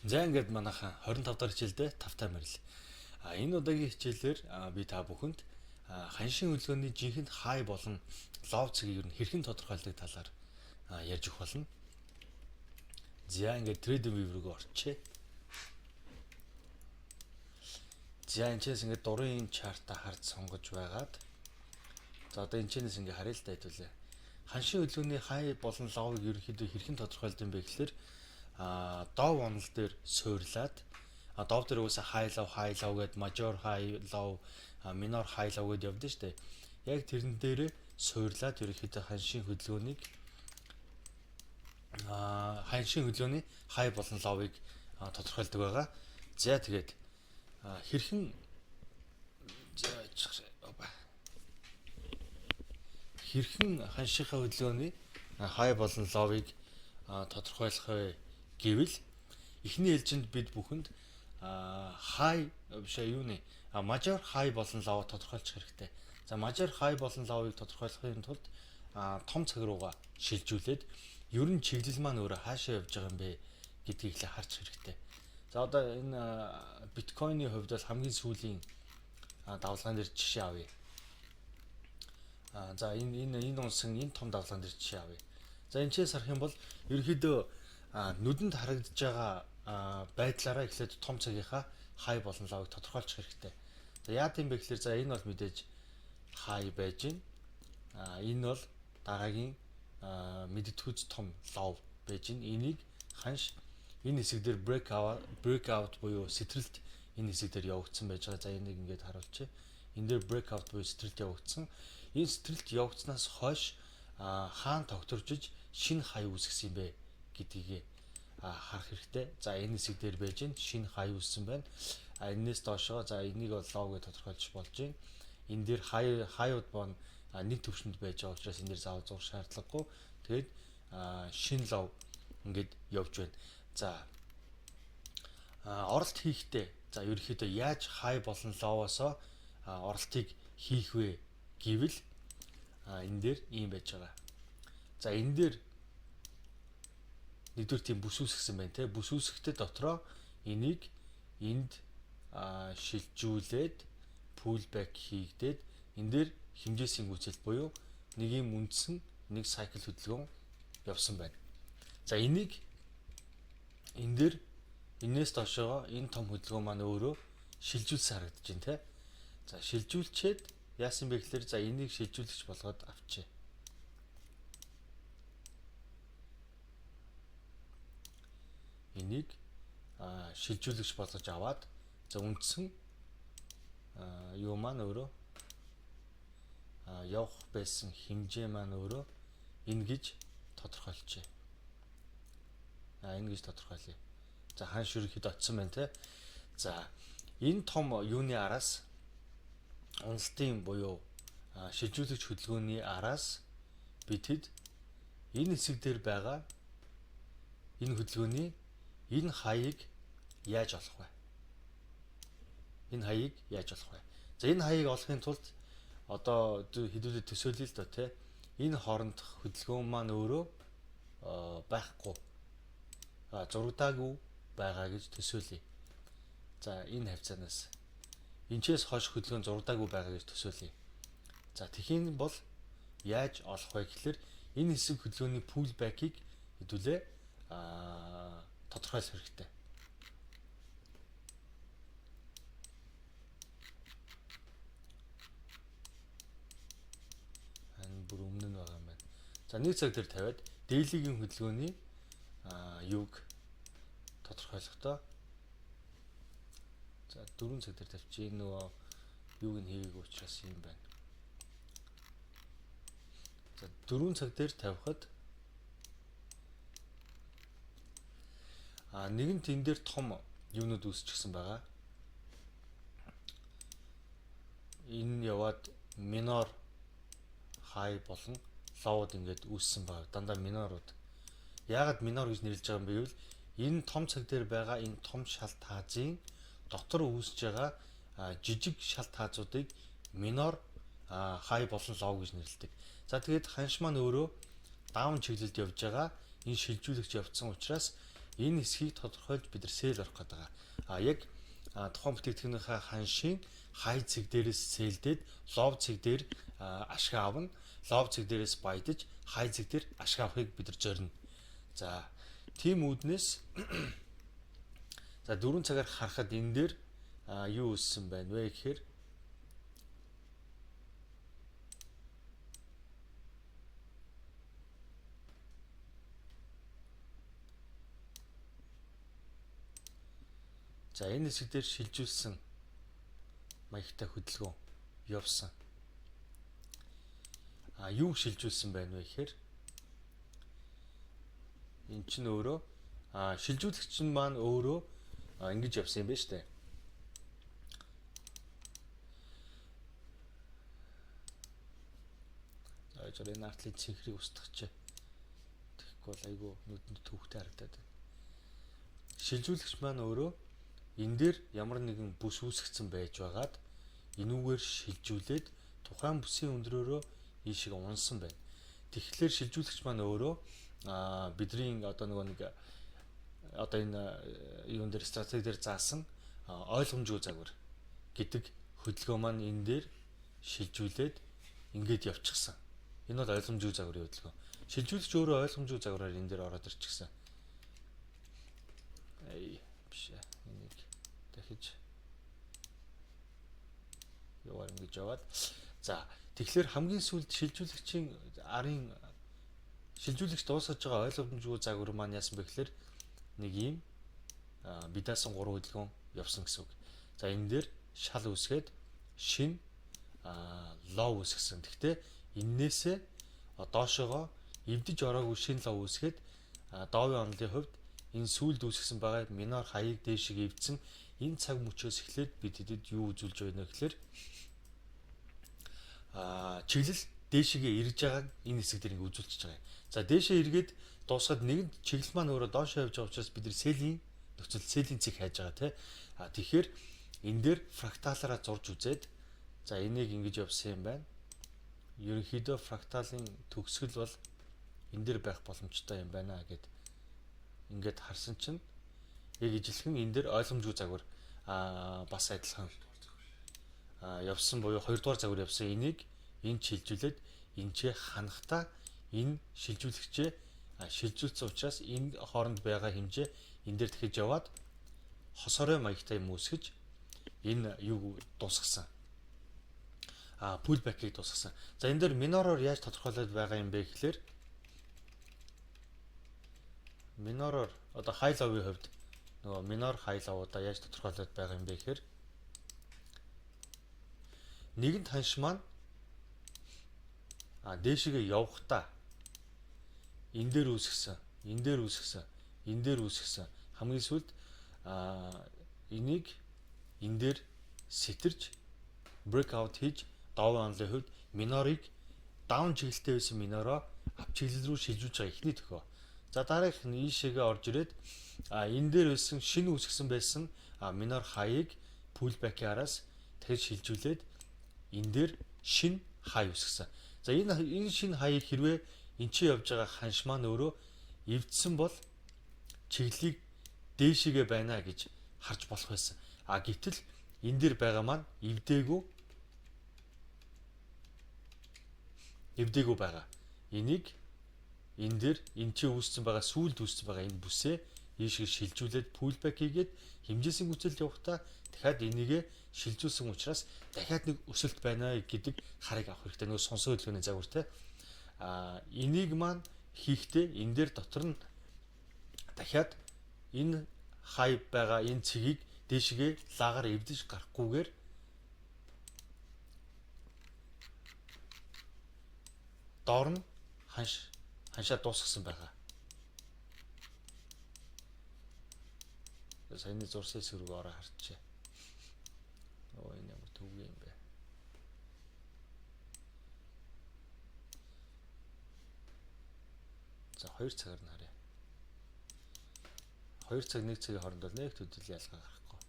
За ингээд манайхан 25 дахь хичээлдээ тавтай мэрэл. Энэ удаагийн хичээлээр би та бүхэнд ханшийн хөдөлгөөний жинхэнэ хай болон лов цэгийг ер нь хэрхэн тодорхойлдог талаар ярьж өгөх болно. За ингээд Trading View руу орчээ. За энэчээс ингээд дурын чарта харж сонгож байгаад за одоо энэчнээс ингээд харъя л да хэвлээ. Ханшийн хөдөлгөөний хай болон ловыг ерөнхийдөө хэрхэн тодорхойлдог юм бэ гэхээр дов онол дээр суйрлаад дов дээр үсэ high low гэд major high low minor high low гэд явдсан шүү дээ. Яг тэрэн дээр суйрлаад ерөнхийдөө ханшийн хөдөлгөөний high болон lowыг тодорхойлдог байгаа. За тэгээд хэрхэн ханшийнхаа хөдөлгөөний high болон lowыг тодорхойлох вэ гэвэл эхний ээлжинд бид бүхэнд high бишээ юуны major high болон low тодорхойлчих хэрэгтэй. За major high болон low-ыг тодорхойлохын тулд том цаг руугаа шилжүүлээд ер нь чиглэл маань өөрөө хаашаа явж байгаа юм бэ гэдгийг л харж хэрэгтэй. За одоо энэ биткойны хувьд бол хамгийн сүүлийн давлгаан дээр жишээ авъя. За энэ унсан энэ том давлгаан дээр жишээ авъя. За энэчээс харах юм бол ерөнхийдөө нүдэнд харагдаж байгаа байдлаараа эхлээд том цагийнхаа хай болон ловыг тодорхойлчих хэрэгтэй. За яа гэм бэ гэхээр за энэ бол мэдээж хай байж гин. Энэ бол дараагийн мэддэхүйц том лов байж гин. Энийг ханш энэ хэсэг дээр breakout буюу сэтрэлт энэ хэсэг дээр явагдсан байж байгаа. За энийг ингээд харуулчих. Энэ дээр breakout буюу сэтрэлт явагдсан. Энэ сэтрэлт явагдсанаас хойш хаана тогтворчиж шинэ хай үүсгэсэн юм бэ гэдгийг харах хэрэгтэй. За энэ хэсэг дээр байж гин шинэ хай үүссэн байна. Энээс доошоо за энийг бол лов гэж тодорхойлж болж байна. Энэ дээр хаяуд бон нэг төвшөнд байж байгаа учраас энэ дээр заавал зурх шаардлагагүй. Тэгээд шинэ лов ингээд явж байна. За оролт хийхдээ за ерөнхийдөө яаж хай болон ловоосоо оролтыг хийх вэ гэвэл энэ дээр ийм байж байгаа. За энэ дээр нэгдүгээр тийм бүс үүсгэсэн байна те. Бүс үүсгэхдээ дотроо энийг энд шилжүүлээд pullback хийгдээд энэ дээр хэмжээсийн гүйцэлт буюу нэг юм үндсэн нэг cycle хөдөлгөөн явсан байна. За энийг энэ дээр энээс доошоо энэ том хөдөлгөөн маань өөрөө шилжүүлсэн харагдаж байна те. За шилжүүлчихэд яасан бэ гэхээр за энийг шилжүүлэгч болгоод авчээ. Энийг шилжүүлэгч болгож аваад за үндсэн юу маань өөрөө явах байсан хэмжээ маань өөрөө энэ гэж тодорхойлчихъя. Энэ гэж тодорхойлъя. За ханш ерөнхийдөө очсон байна те. За энэ том юуны араас уналтын буюу шилжүүлэгч хөдөлгөөний араас бид хэд энэ хэсэг дээр байгаа энэ хөдөлгөөний энэ хаяыг яаж олох вэ? Энэ хаяыг яаж олох вэ? За энэ хаяыг олохын тулд одоо хэдүүлээ төсөөлөе л доо те. Энэ хоорондох хөдөлгөөн маань өөрөө байхгүй. Зурагдаагүй байгаа гэж төсөөлье. За энэ хавцаанаас энэчээс хойш хөдөлгөөн зурагдаагүй байгаа гэж төсөөлье. За тэгхийн бол яаж олох вэ гэхээр энэ хэсэг хөдөлгөөний pullback-ийг хэдүүлээ тодорхойлох хэрэгтэй. Бүр өмнө нь байгаа юм байна. За нэг цаг дээр тавиад daily-гийн хөдөлгөөний юуг тодорхойлохдоо за 4 цаг дээр тавьчих. Нөгөө юуг нь хийгээгүй учраас юм байна. За 4 цаг дээр тавихад нэгэн тэн дээр том юунууд үүсчихсэн байгаа. Энэ яваад minor high болон lowд ингээд үүссэн байгаа. Дандаа минорууд. Яагаад минор гэж нэрлэж байгаа юм бэ гэвэл энэ том цаг дээр байгаа энэ том шалт хаазын дотор үүсэж байгаа жижиг шалт хаазуудыг минор high болон low гэж нэрлэдэг. За тэгээд ханш маань өөрөө даун чиглэлд явж байгаа энэ шилжүүлэгч явцсан учраас Энэ хэсгийг тодорхойлж бид нар сэл орох гэдэг. Яг тухайн бүтээгдэхүүнийхээ ханшийн хай цэг дээрээс сэлдээд лов цэг дээр ашиг авна. Лов цэг дээрээс баядаж хай цэг дээр ашиг авахыг бид нар зорино. За тийм үүднээс за 4 цагаар харахад энэ дээр юу үүссэн байна вэ гэхээр за энэ хэсэг дээр шилжүүлсэн маягтай хөдөлгөөн явсан. Юу шилжүүлсэн байна вэ гэхээр эн чинь өөрөө шилжүүлэгч нь маань өөрөө ингэж явсан юм байна шүү дээ. За энэ артлын цэнхрийг устгах. Тэгэхгүй бол айгүй нүдэнд төвхтэй харагдаад байна. Шилжүүлэгч маань өөрөө энэ дээр ямар нэгэн бүс үүсгэсэн байж байгаад энүүгээр шилжүүлээд тухайн бүсийн өндрөөрөө ийшээ унсан байна. Тэгэхээр шилжүүлэгч маань өөрөө бидний одоо энэ юун дээр стратеги дээр заасан ойлгомжгүй загвар гэдэг хөдөлгөөн маань энэ дээр шилжүүлээд ингээд явчихсан. Энэ бол ойлгомжгүй загварын хөдөлгөөн. Шилжүүлэгч өөрөө ойлгомжгүй загвараар энэ дээр ороод ирчихсэн. Биш ээ. Энийг дахиж яваар ингэж яваад. За тэгэхээр хамгийн сүүлд шилжүүлэгчийн арын шилжүүлэгч дуусгаж байгаа ойлгомжгүй загвар маань яасан бэ гэхээр нэг юм бидаасан 3 хөдөлгөөн явсан гэсэн үг. За энэ дээр шал үүсгээд шин лов үүсгэсэн. Гэхдээ эннээсээ доошоогоо эвдэж ороогүй шин лов үүсгээд доовын онолын хувьд энэ сүүлд үүсгэсэн байгаа минор хаяг дээшиг эвдсэн энэ цаг мөчөөс эхлээд бид хэдэд юу үзүүлж байна гэхээр чиглэл дээшигээ ирж байгааг энэ хэсэг дээр ингэ үзүүлчихэж байгаа юм. За дээшээ эргээд дуусгаад нэгэн чиглэл маань өөрөө доошоо явж байгаа учраас бид нар селийн нөхцөл селийн цэг хайж байгаа тийм. Тэгэхээр энэ дээр фракталаараа зурж үзээд за энийг ингэж явсан юм байна. Ерөнхийдөө фракталын төгсгөл бол энэ дээр байх боломжтой юм байна гэд ингээд харсан чинь яг ижилхэн энэ дээр ойлгомжгүй загвар бас адилхан явсан буюу 2 дугаар загвар явсан. Энийг энд шилжүүлээд энчээ ханахтаа энэ шилжүүлэгчээ шилжүүлсэн учраас энэ хооронд байгаа хэмжээ энэ дээр дахиж яваад хосорой маягтай юм үүсгэж энэ юу дуусгасан. Pullback-ийг дуусгасан. За энэ дээр минороор яаж тодорхойлоод байгаа юм бэ гэхээр минороор одоо high low-ийн хувьд нөгөө минор high low-удаа яаж тодорхойлоод байгаа юм бэ гэхээр нэгэн танш маань дээшигээ явахдаа энэ дээр үүсгэсэн, энэ дээр үүсгэсэн, энэ дээр үүсгэсэн хамгийн сүүлд энийг энэ дээр сэтэрж breakout хийж доовын онолын хувьд минорыг даун чиглэлтэй байсан минороо ап чиглэл рүү шилжүүлж байгаа ихний төхөө. За дараагийнх нь ийшээгээ орж ирээд энэ дээр байсан шинэ үүсгэсэн байсан минор хаяг pullback-ийн араас дахиж шилжүүлээд энэ дээр шинэ хай үүсгэсэн. За энэ шинэ хаяг хэрвээ энэ чи явж байгаа ханш маань өөрөө эвдсэн бол чиглэлийг дээшигээ байна гэж харж болох байсан. Гэтэл энэ дээр байгаа маань эвдээгүй байгаа. Энийг энэ дээр энэ чи үүссэн байгаа сүүлд үүссэн байгаа энэ бүсээ ийшээ шилжүүлээд pullback хийгээд хэмжээсийн хүчилд явахдаа дахиад энийгээ шилжүүлсэн учраас дахиад нэг өсөлт байна гэдэг харыг авах хэрэгтэй. Нөгөө сонсон хөдөлгөөний загвартай. Энийг маань хийхдээ энэ дээр дотор нь дахиад энэ хай байгаа энэ цэгийг дээшгээ лагаар эвдэж гарахгүйгээр доор нь ханшаа дуусгасан байгаа. Саяны зурсан хэсэг рүү ороо харчээ. Энэ ямар төвгүй юм бэ? За 2 цагаар нь харъя. 2 цаг 1 цагийн хооронд бол нэг төдөл ялгаа гарахгүй.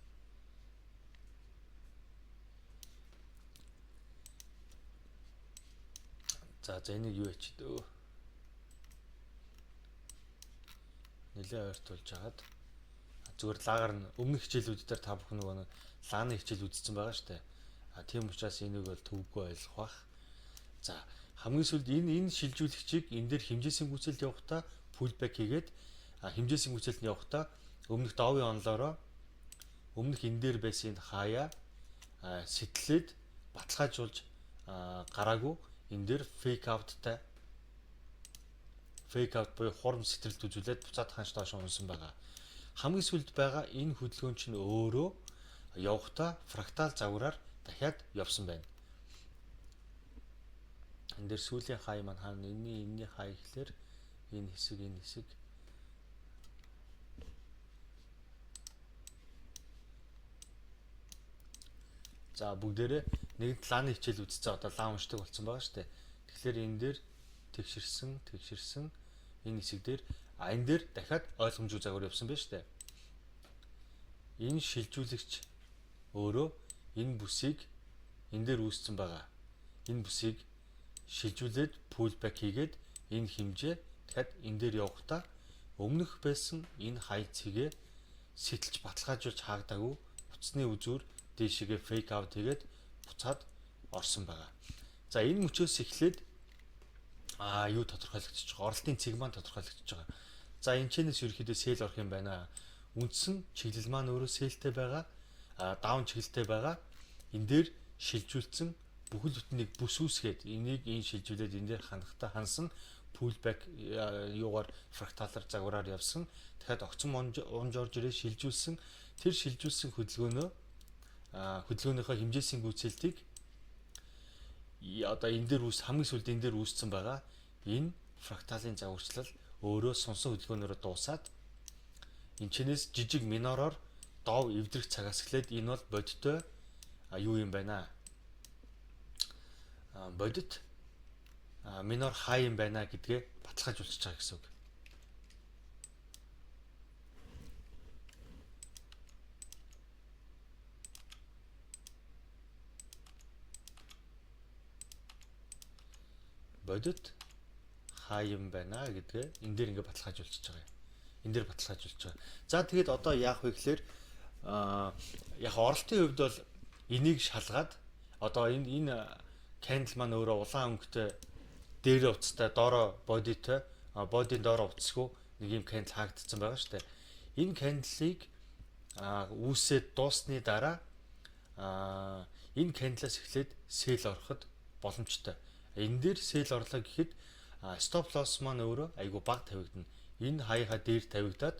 За энийг юу яач дөө? нэлээд ойртуулж хагаад зүгээр лагаар нь өмнөх хичээлүүд дээр та бүхэн нөгөө лааны хичээл үзсэн байгаа шүү дээ. Тийм учраас энийг бол төвөггүй ойлгох бах. За хамгийн сүүлд энэ шилжүүлэгчийг энэ дээр хэмжээсийн гүйцэлд явахдаа pullback хийгээд хэмжээсийн гүйцэлд явахдаа өмнөх довын онлоороо өмнөх энэ дээр байсан хаяа сэтлээд баталгаажуулж гараагүй энэ дээр fake out буюу хурам сэтрэлт үзүүлээд буцаад ханш доош унсан байгаа. Хамгийн сүүлд байгаа энэ хөдөлгөөн чинь өөрөө явахдаа фрактал загвараар дахиад явсан байна. Энэ дээр сүүлийн хай маань хаана энэний хай гэхэлэр энэ хэсэг за бүгдээрээ нэг лааны хичээл үзсэн одоо лаан уншдаг болсон байгаа шүү дээ. Тэгэхээр энэ дээр тэгширсэн энэ хэсэг дээр энэ дээр дахиад ойлгомжгүй загвар явсан байна шүү дээ. Энэ шилжүүлэгч өөрөө энэ бүсийг энэ дээр үүссэн байгаа. Энэ бүсийг шилжүүлээд pullback хийгээд энэ хэмжээ дахиад энэ дээр явахдаа өмнөх байсан энэ хай цэгээ сэтэлж баталгаажуулж хаагдаагүй утасны үзүүр дээшээгээ fake out хийгээд буцаад орсон байгаа. За энэ мөчөөс эхлээд юу тодорхойлогдож байгаа? Оролтын цэг маань тодорхойлогдож байгаа. За энэ чэнэс ерөөхдөө сэл орох юм байна. Үндсэн чиглэл маань өөрөө сэлтэй байгаа. Даун чиглэлтэй байгаа. Энэ дээр шилжүүлсэн бүхэл бүтнийг бүс үүсгээд энийг энэ шилжүүлээд энэ дээр ханахтаа хансан pullback юугаар фракталар загвараар явсан. Дахиад огцон унж орж ирээ шилжүүлсэн. Тэр шилжүүлсэн хөдөлгөөнийхөө хэмжээсийн гүйцэлтийг одоо энэ дээр хамгийн сүүлд энэ дээр үүссэн байгаа. Энэ фракталын загварчлал өөрөө сонсон хөдөлгөөнөөрөө дуусаад энэ чинээс жижиг минороор дов эвдрэх цагаас эхлээд энэ бол бодиттой юу юм байна? Бодит минор хай юм байна гэдгээ баталгаажуулж байгаа гэсэн үг. Бодит хай юм байна гэдгээ энэ дээр ингээ баталгаажуулж байгаа юм. Энэ дээр баталгаажуулж байгаа. За тэгээд одоо яах вэ гэхээр яг оролтын хувьд бол энийг шалгаад одоо энэ candle маань өөрөө улаан өнгөтэй дээр утастай доороо бодитой бодийн доороо утасгүй нэг юм candle хаагдсан байгаа шүү дээ. Энэ candle-ыг үүсээд дуусны дараа энэ candle-аас эхлээд sell ороход боломжтой. Энэ дээр sell орлоо гэхэд stop loss маань өөрөө айгу бага тавигдана. Энэ хаяга дээр тавигдаад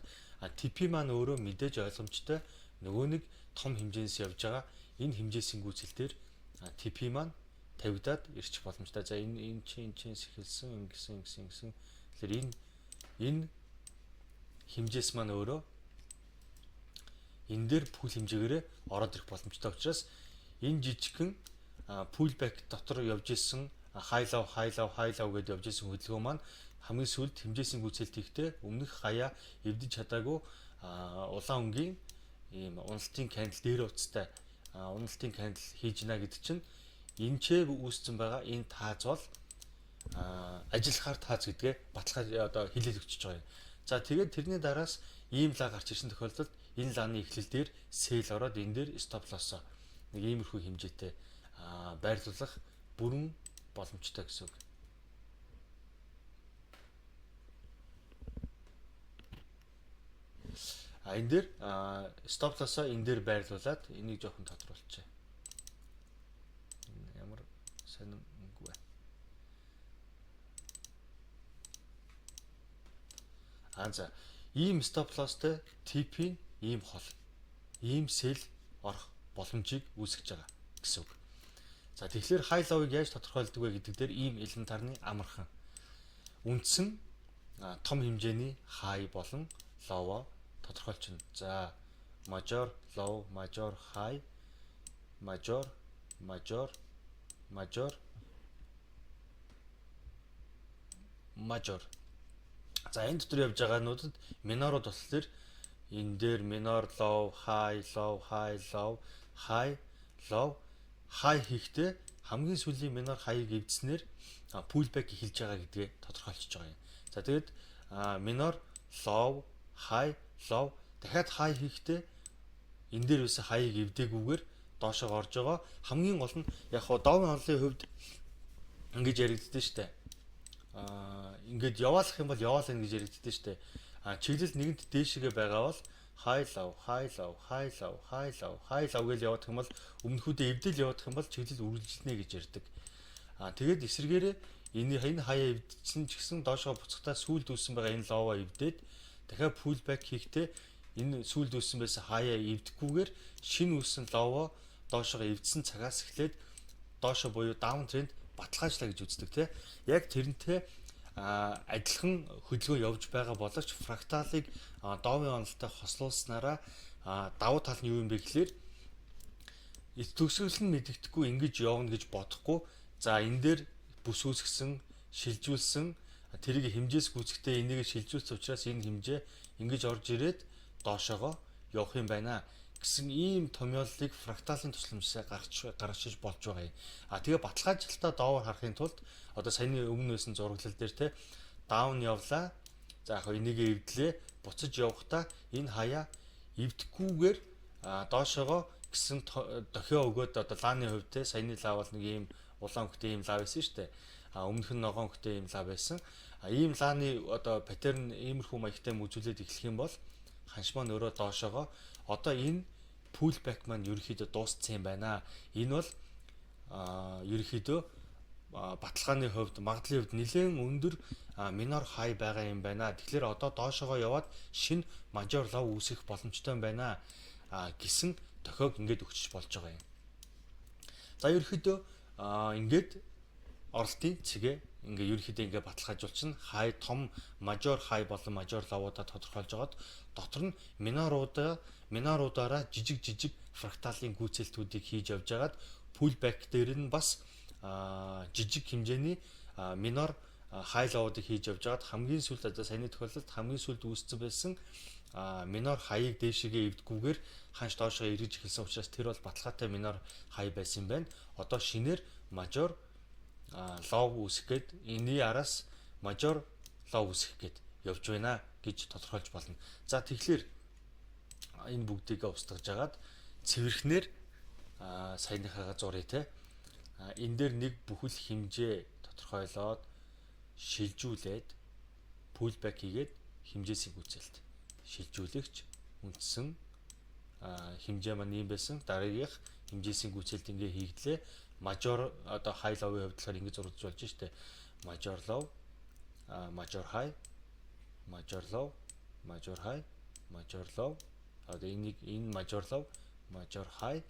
TP маань өөрөө мэдээж ойлгомжтой нөгөө нэг том хэмжээс явж байгаа энэ хэмжээсийн гүйцэлдэр TP маань тавигдаад ирчих боломжтой. За энэ чинь эхэлсэн ингэсэн. Тэгэхээр энэ хэмжээс маань өөрөө энэ дээр пул хэмжээгээрээ ороод ирэх боломжтой учраас энэ жижигхэн pullback дотор явж исэн high low гэдээ явж исэн хөдөлгөөн маань хамгийн сүүлд хэмжээсийн гүйцэлт хийхдээ өмнөх хаяа эвдэж чадаагүй улаан өнгийн ийм уналтын candle дээр уцтай уналтын candle хийж гинэ гэдэг чинь энэчээ үүссэн байгаа энэ тааз бол ажиллахаар тааз гэдгээ баталгааж одоо хэлэл өгчөж байгаа юм. За тэгээд тэрний дараас ийм лаг гарч ирсэн тохиолдолд энэ лагны эхлэл дээр sell ороод энэ дээр stop loss нэг иймэрхүү хэмжээтэй байрлуулах бүрэн боломжтой гэсэн үг. Энэ дээр stop loss-аа энэ дээр байрлуулад энийг жоохон тодруулчихъя. Ямар сонирхолгүй байна. За ийм stop loss-тэй TP ийм хол. Ийм sell орох боломжийг үүсгэж байгаа гэсэн үг. За тэгэхээр high low-ыг яаж тодорхойлдог вэ гэдэг дээр ийм элементарны амархан үндсэн том хэмжээний high болон low тодорхойлчихно. За major, low, major, high, major. За энэ дотор явж байгаа нуудад минорууд болохоор энэ дээр minor, low, high, high хийхдээ хамгийн сүүлийн minor high-ыг эвдснээр pullback эхэлж байгаа гэдгээ тодорхойлчихж байгаа юм. За тэгээд minor, low, high, low. Дахиад high хийхдээ энэ дээр үсэ high-ыг эвдээгүйгээр доошоо орж байгаа. Хамгийн гол нь яг хоо доовын онлын хувьд ингэж яригддээ штэ. Ингээд яваалах юм бол яваалаа гэж яригддээ штэ. Чиглэл нэгэнт дээшгээ байгаа бол high low high low high low high low high low гэж явах юм бол өмнөхүүдээ эвдэл явах юм бол чиглэл үргэлжилнэ гэж ярьдаг. Тэгээд эсвэргээрээ энэ хаяа эвдсэн ч гэсэн доошоо буцахтаа сүүлд үүссэн байгаа энэ ловоо эвдээд дахиад pull back хийхдээ энэ сүүлд үүссэн байсан хаяа эвдэхгүйгээр шинэ үүссэн ловоо доошоо эвдсэн цагаас эхлээд доошоо буюу down trend баталгаажлаа гэж үздэг тийм. Яг тэрнтэй адилхан хөдөлгөөн явж байгаа боловч фракталыг доовын онолтой хослуулснараа давуу тал нь юу юм бэ гэхээр төгсгөл нь мэддэхгүй ингэж явна гэж бодохгүй. За энэ дээр бүс үүсгэсэн, шилжүүлсэн тэрийг хэмжээс гүйцэхдээ энийг шилжүүлсэн учраас энэ хэмжээ ингэж орж ирээд доошоогоо явах юм байна гэсэн ийм томьёоллыг фракталын тусламжтай гаргаж болж байгаа юм. Тэгээ баталгаажлалтаа доовор харахын тулд одоо саяны өмнө байсан зураглал дээр те даун явлаа. За яг энийг эвдлээ, буцаж явахдаа энэ хаяа эвдэхгүйгээр доошоогоо гэсэн дохио өгөөд одоо лааны хувьд те саяны лав бол нэг ийм улаан хөхтэй ийм лав байсан шүү дээ. Өмнөх нь ногоон хөхтэй ийм лав байсан. Ийм лааны одоо паттерн иймэрхүү маягтай үзүүлээд эхлэх юм бол ханш маань өөрөө доошоогоо одоо энэ pull back маань ерөөхдөө дууссан юм байна. Энэ бол ерөөхдөө баталгааны хувьд магадлалын хувьд нэлээд өндөр minor high байгаа юм байна. Тэгэхээр одоо доошоогоо яваад шинэ major low үүсэх боломжтой юм байна гэсэн тохиог ингээд өгчөж болж байгаа юм. За ерөөхдөө ингээд оролтын цэгээ ингээ ерөөхдөө ингээ баталгаажуулчихна. High том major high болон major low-удаа тодорхойлж байгаад дотор нь миноруудаараа жижиг фракталын гүйцэлтүүдийг хийж явж байгаад pullback дээр нь бас жижиг хэмжээний минор high low-уудыг хийж явж байгаад хамгийн сүүлд одоо саяны тохиолдолд хамгийн сүүлд үүссэн байсан минор high-ыг дээшээгээ эвдгүүгээр ханш доошоо эргэж эхэлсэн учраас тэр бол баталгаатай минор high байсан юм байна. Одоо шинээр major low үүсэх гээд энэний араас major low үүсэх гээд явж байна гэж тодорхойлж болно. За тэгэхээр энэ бүгдийг устгаж агаад цэвэрхнэр саяныхаа зургийг те энэ дээр нэг бүхэл хэмжээ тодорхойлоод шилжүүлээд pullback хийгээд хэмжээсийг үзэлт шилжүүлэгч үндсэн хэмжээ маань юм байсан. Дараагийнх хэмжээсийн гүйцэлд ингээ хийгдлээ. Major одоо high low-ийн хувьд болохоор ингэ зурж болж штэ. Major low, major high, major low, major high, major low. Одоо энэ major low, major high,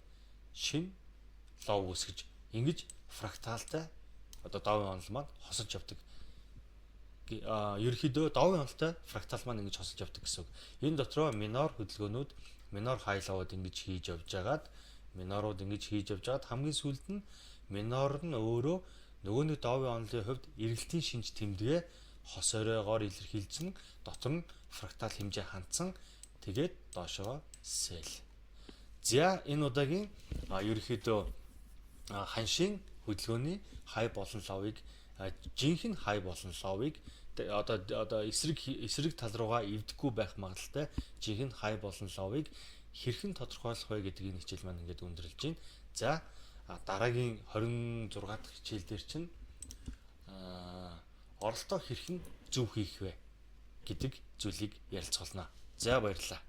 шин low үүсгэж ингэж фракталтай одоо давын онол маань хосож явдаг. Ерөнхийдөө давын онолтой фрактал маань ингэж хосож явдаг гэсэн үг. Энэ дотроо минор хөдөлгөөнүүд, минор high low-д ингэж хийж явж байгаад минорууд ингэж хийж явж байгаад хамгийн сүүлд нь минор нь өөрөө нөгөө нэг давын онолын хувьд эргэлтийн шинж тэмдгээ хос оройгоор илэрхийлсэн дотор нь фрактал хэмжээ хандсан тэгээд доошоо сэл. За энэ удаагийн ерөнхийдөө ханшийн хөдөлгөөний high болон low-ыг жинхэнэ high болон low-ыг одоо эсрэг тал руугаа эвдэхгүй байх магадaltaй жинхэнэ high болон low-ыг хэрхэн тодорхойлох вэ гэдгийг хичээл маань ингээд өндөрлж байна. За дараагийн 26 дахь хичээл дээр чинь оролтоо хэрхэн зөв хийх вэ гэдэг зүйлийг ярилцгаална. За баярлалаа.